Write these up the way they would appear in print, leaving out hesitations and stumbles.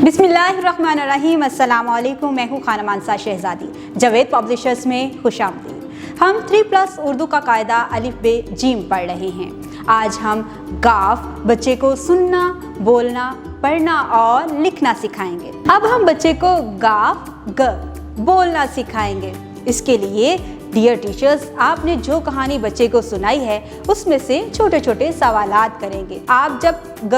बिस्मिल्लाहिर्रहमानिर्रहीम। अस्सलाम वालेकुम। मैं हूँ खाना मानसा शहज़ादी। जावेद पब्लिशर्स में खुशामदीद। हम 3+ उर्दू का कायदा अलिफ बे जीम पढ़ रहे हैं। आज हम गाफ बच्चे को सुनना, बोलना, पढ़ना और लिखना सिखाएंगे। अब हम बच्चे को गाफ ग बोलना सिखाएंगे। इसके लिए डियर टीचर्स, आपने जो कहानी बच्चे को सुनाई है उसमें से छोटे छोटे सवालात करेंगे। आप जब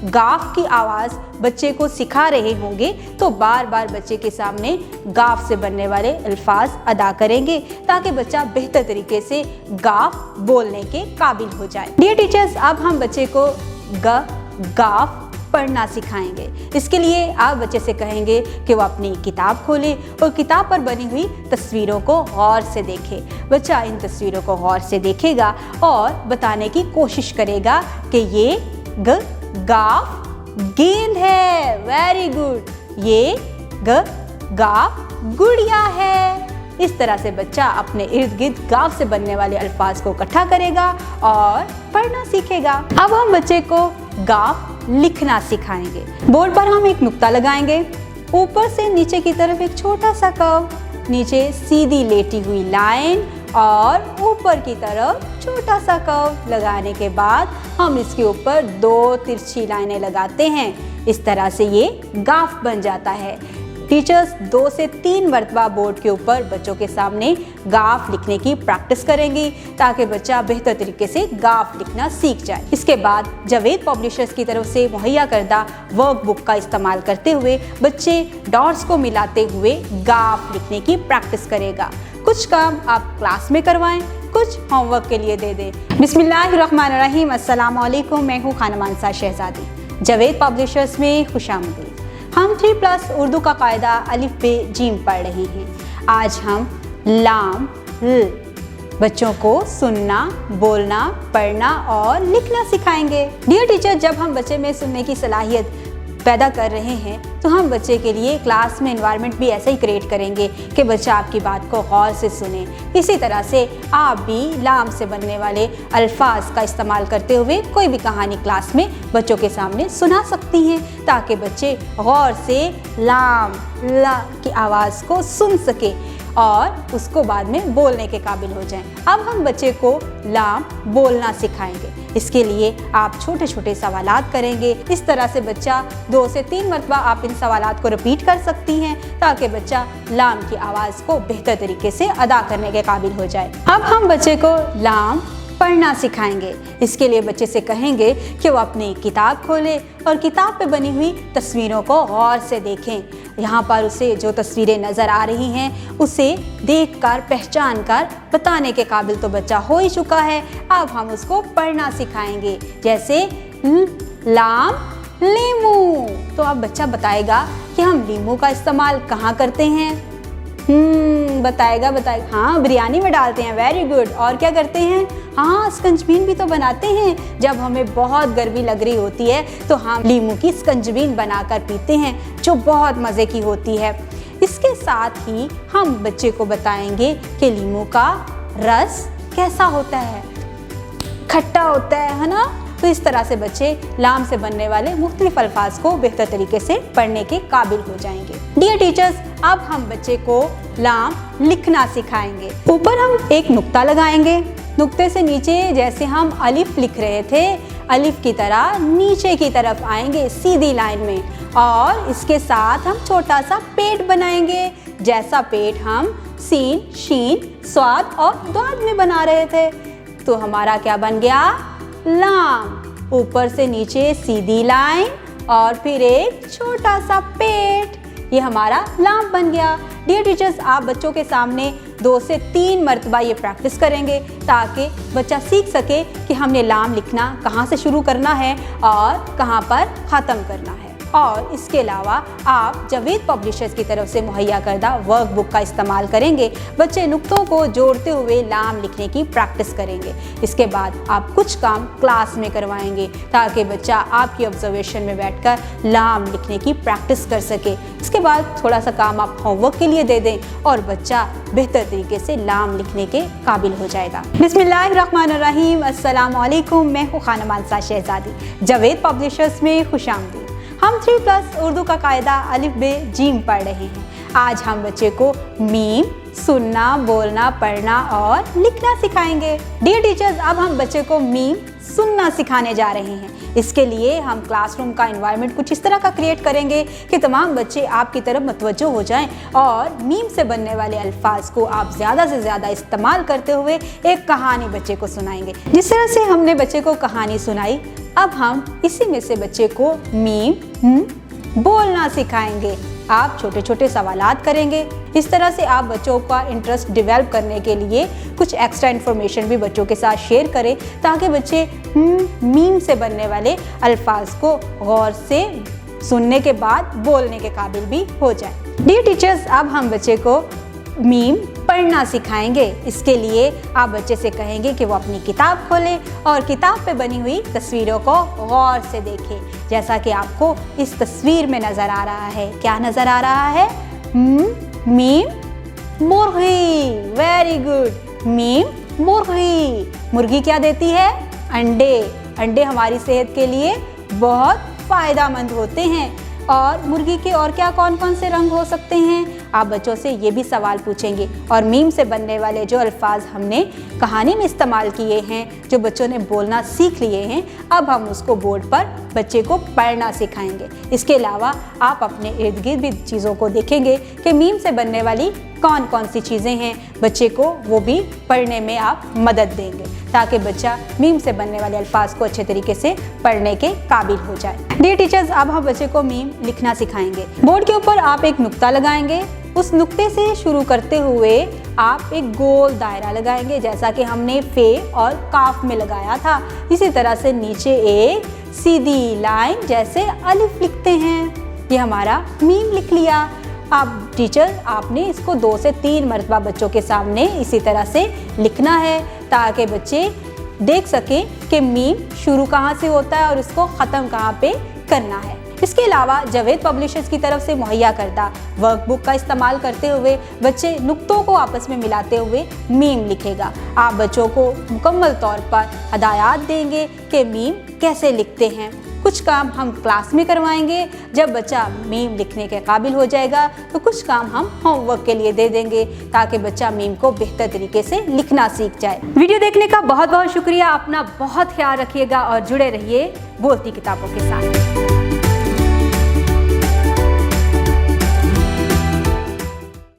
गाफ की आवाज़ बच्चे को सिखा रहे होंगे तो बार बार बच्चे के सामने गाफ से बनने वाले अल्फाज अदा करेंगे ताकि बच्चा बेहतर तरीके से गाफ बोलने के काबिल हो जाए। डियर टीचर्स, अब हम बच्चे को गाफ पढ़ना सिखाएंगे। इसके लिए आप बच्चे से कहेंगे कि वो अपनी किताब खोले और किताब पर बनी हुई तस्वीरों को गौर से देखे। बच्चा इन तस्वीरों को गौर से देखेगा और बताने की कोशिश करेगा कि ये गाफ गेंद है। Very good. ये गाफ गुड़िया है। इस तरह से बच्चा अपने इर्द गिर्द गाफ से बनने वाले अल्फाज को इकट्ठा करेगा और पढ़ना सीखेगा। अब हम बच्चे को गाफ लिखना सिखाएंगे। बोर्ड पर हम एक नुक्ता लगाएंगे, ऊपर से नीचे की तरफ एक छोटा सा कर्व, नीचे सीधी लेटी हुई लाइन और ऊपर की तरफ छोटा सा कर्व लगाने के बाद हम इसके ऊपर 2 तिरछी लाइनें लगाते हैं। इस तरह से ये गाफ बन जाता है। टीचर्स 2 से 3 मरतबा बोर्ड के ऊपर बच्चों के सामने गाफ लिखने की प्रैक्टिस करेंगी ताकि बच्चा बेहतर तरीके से गाफ लिखना सीख जाए। इसके बाद जावेद पब्लिशर्स की तरफ से मुहैया करदा वर्कबुक का इस्तेमाल करते हुए बच्चे डॉट्स को मिलाते हुए गाफ लिखने की प्रैक्टिस करेगा। कुछ काम आप क्लास में करवाएं, कुछ होमवर्क के लिए दे दें। बिस्मिल्लाहिर्रहमानिर्रहीम। अस्सलाम वालेकुम। मैं हूँ खाना मानसा शहज़ादी। जावेद पब्लिशर्स में खुशामदीद। हम 3+ उर्दू का कायदा अलिफ बे जीम पढ़ रहे हैं। आज हम लाम ल बच्चों को सुनना, बोलना, पढ़ना और लिखना सिखाएंगे। डियर टीचर, जब हम बच्चे में सुनने की सलाहियत पैदा कर रहे हैं तो हम बच्चे के लिए क्लास में एनवायरनमेंट भी ऐसा ही क्रिएट करेंगे कि बच्चा आपकी बात को गौर से सुने। इसी तरह से आप भी लाम से बनने वाले अल्फाज का इस्तेमाल करते हुए कोई भी कहानी क्लास में बच्चों के सामने सुना सकती हैं ताकि बच्चे गौर से लाम ला की आवाज़ को सुन सके और उसको बाद में बोलने के काबिल हो जाएं। अब हम बच्चे को लाम बोलना सिखाएंगे। इसके लिए आप छोटे छोटे सवालात करेंगे। इस तरह से बच्चा 2 से 3 मरतबा आप इन सवालात को रिपीट कर सकती हैं ताकि बच्चा लाम की आवाज़ को बेहतर तरीके से अदा करने के काबिल हो जाए। अब हम बच्चे को लाम पढ़ना सिखाएंगे। इसके लिए बच्चे से कहेंगे कि वो अपनी किताब खोले और किताब पे बनी हुई तस्वीरों को गौर से देखें। यहाँ पर उसे जो तस्वीरें नज़र आ रही हैं उसे देखकर, पहचान कर बताने के काबिल तो बच्चा हो ही चुका है। अब हम उसको पढ़ना सिखाएंगे, जैसे लाम लीमू। तो अब बच्चा बताएगा कि हम लीमू का इस्तेमाल कहाँ करते हैं। बताएगा। हाँ, बिरयानी में डालते हैं। Very good. और क्या करते हैं? हाँ, स्कंजबीन भी तो बनाते हैं। जब हमें बहुत गर्मी लग रही होती है तो हम लीमू की स्कंजबीन बनाकर पीते हैं जो बहुत मज़े की होती है। इसके साथ ही हम बच्चे को बताएंगे कि लीमू का रस कैसा होता है। खट्टा होता है ना। तो इस तरह से बच्चे लाम से बनने वाले मुख्तलिफ अल्फाज को बेहतर तरीके से पढ़ने के काबिल हो जाएंगे। डियर टीचर्स, अब हम बच्चे को लाम लिखना सिखाएंगे। ऊपर हम एक नुक्ता लगाएंगे। नुक्ते से नीचे जैसे हम अलिफ लिख रहे थे, अलिफ की तरह नीचे की तरफ आएंगे सीधी लाइन में और इसके साथ हम छोटा सा पेट बनाएंगे, जैसा पेट हम सीन, शीन, स्वाद और द्वाद में बना रहे थे। तो हमारा क्या बन गया? लाम। ऊपर से नीचे सीधी लाइन और फिर एक छोटा सा पेट, ये हमारा लाम बन गया। डियर टीचर्स, आप बच्चों के सामने 2 से 3 मरतबा ये प्रैक्टिस करेंगे ताकि बच्चा सीख सके कि हमने लाम लिखना कहाँ से शुरू करना है और कहाँ पर ख़त्म करना है। और इसके अलावा आप जावेद पब्लिशर्स की तरफ से मुहैया करदा वर्कबुक का इस्तेमाल करेंगे। बच्चे नुक्तों को जोड़ते हुए लाम लिखने की प्रैक्टिस करेंगे। इसके बाद आप कुछ काम क्लास में करवाएंगे ताकि बच्चा आपकी ऑब्जर्वेशन में बैठकर लाम लिखने की प्रैक्टिस कर सके। इसके बाद थोड़ा सा काम आप होमवर्क के लिए दे दें और बच्चा बेहतर तरीके से लाम लिखने के काबिल हो जाएगा। बिस्मिल्लाहिर्रहमानिर्रहीम। अस्सलाम वालेकुम। मैं हूँ खाना मानसा शहज़ादी। जावेद पब्लिशर्स में खुशामदीद। हम 3+ उर्दू का कायदा अलिफ बे जीम पढ़ रहे हैं। आज हम बच्चे को मीम सुनना, बोलना, पढ़ना और लिखना सिखाएंगे। डियर टीचर्स, अब हम बच्चे को मीम सुनना सिखाने जा रहे हैं। इसके लिए हम क्लासरूम का एनवायरनमेंट कुछ इस तरह का क्रिएट करेंगे कि तमाम बच्चे आपकी तरफ मुतवज्जो हो जाएं और मीम से बनने वाले अल्फाज को आप ज़्यादा से ज़्यादा इस्तेमाल करते हुए एक कहानी बच्चे को सुनाएंगे। जिस तरह से हमने बच्चे को कहानी सुनाई, अब हम इसी में से बच्चे को मीम बोलना सिखाएंगे। आप छोटे छोटे सवालात करेंगे। इस तरह से आप बच्चों का इंटरेस्ट डेवलप करने के लिए कुछ एक्स्ट्रा इन्फॉर्मेशन भी बच्चों के साथ शेयर करें ताकि बच्चे मीम से बनने वाले अल्फाज को गौर से सुनने के बाद बोलने के काबिल भी हो जाए। डियर टीचर्स, अब हम बच्चे को मीम पढ़ना सिखाएंगे। इसके लिए आप बच्चे से कहेंगे कि वो अपनी किताब खोले और किताब पे बनी हुई तस्वीरों को गौर से देखे। जैसा कि आपको इस तस्वीर में नज़र आ रहा है, क्या नज़र आ रहा है? मीम मुर्गी। Very good. मीम मुर्गी। मुर्गी क्या देती है? अंडे। अंडे हमारी सेहत के लिए बहुत फ़ायदेमंद होते हैं। और मुर्गी के और क्या कौन कौन से रंग हो सकते हैं? आप बच्चों से ये भी सवाल पूछेंगे। और मीम से बनने वाले जो अल्फाज हमने कहानी में इस्तेमाल किए हैं, जो बच्चों ने बोलना सीख लिए हैं, अब हम उसको बोर्ड पर बच्चे को पढ़ना सिखाएंगे। इसके अलावा आप अपने इर्द गिर्द भी चीज़ों को देखेंगे कि मीम से बनने वाली कौन कौन सी चीज़ें हैं। बच्चे को वो भी पढ़ने में आप मदद देंगे ताकि बच्चा मीम से बनने वाले अल्फाज को अच्छे तरीके से पढ़ने के काबिल हो जाए। डियर टीचर्स, अब हम बच्चे को मीम लिखना सिखाएंगे। बोर्ड के ऊपर आप एक नुक्ता लगाएंगे। उस नुक्ते से शुरू करते हुए आप एक गोल दायरा लगाएंगे, जैसा कि हमने फे और काफ में लगाया था। इसी तरह से नीचे एक सीधी लाइन जैसे अलिफ लिखते हैं। ये हमारा मीम लिख लिया। अब टीचर, आपने इसको 2 से 3 मरतबा बच्चों के सामने इसी तरह से लिखना है ताकि बच्चे देख सकें कि मीम शुरू कहाँ से होता है और इसको ख़त्म कहाँ पे करना है। इसके अलावा जावेद पब्लिशर्स की तरफ से मुहैया करदा वर्कबुक का इस्तेमाल करते हुए बच्चे नुक्तों को आपस में मिलाते हुए मीम लिखेगा। आप बच्चों को मुकम्मल तौर पर हदायत देंगे कि मीम कैसे लिखते हैं। कुछ काम हम क्लास में करवाएंगे। जब बच्चा मीम लिखने के काबिल हो जाएगा तो कुछ काम हम होमवर्क के लिए दे देंगे ताकि बच्चा मीम को बेहतर तरीके से लिखना सीख जाए। वीडियो देखने का बहुत बहुत शुक्रिया। अपना बहुत ख्याल रखिएगा और जुड़े रहिए बोलती किताबों के साथ।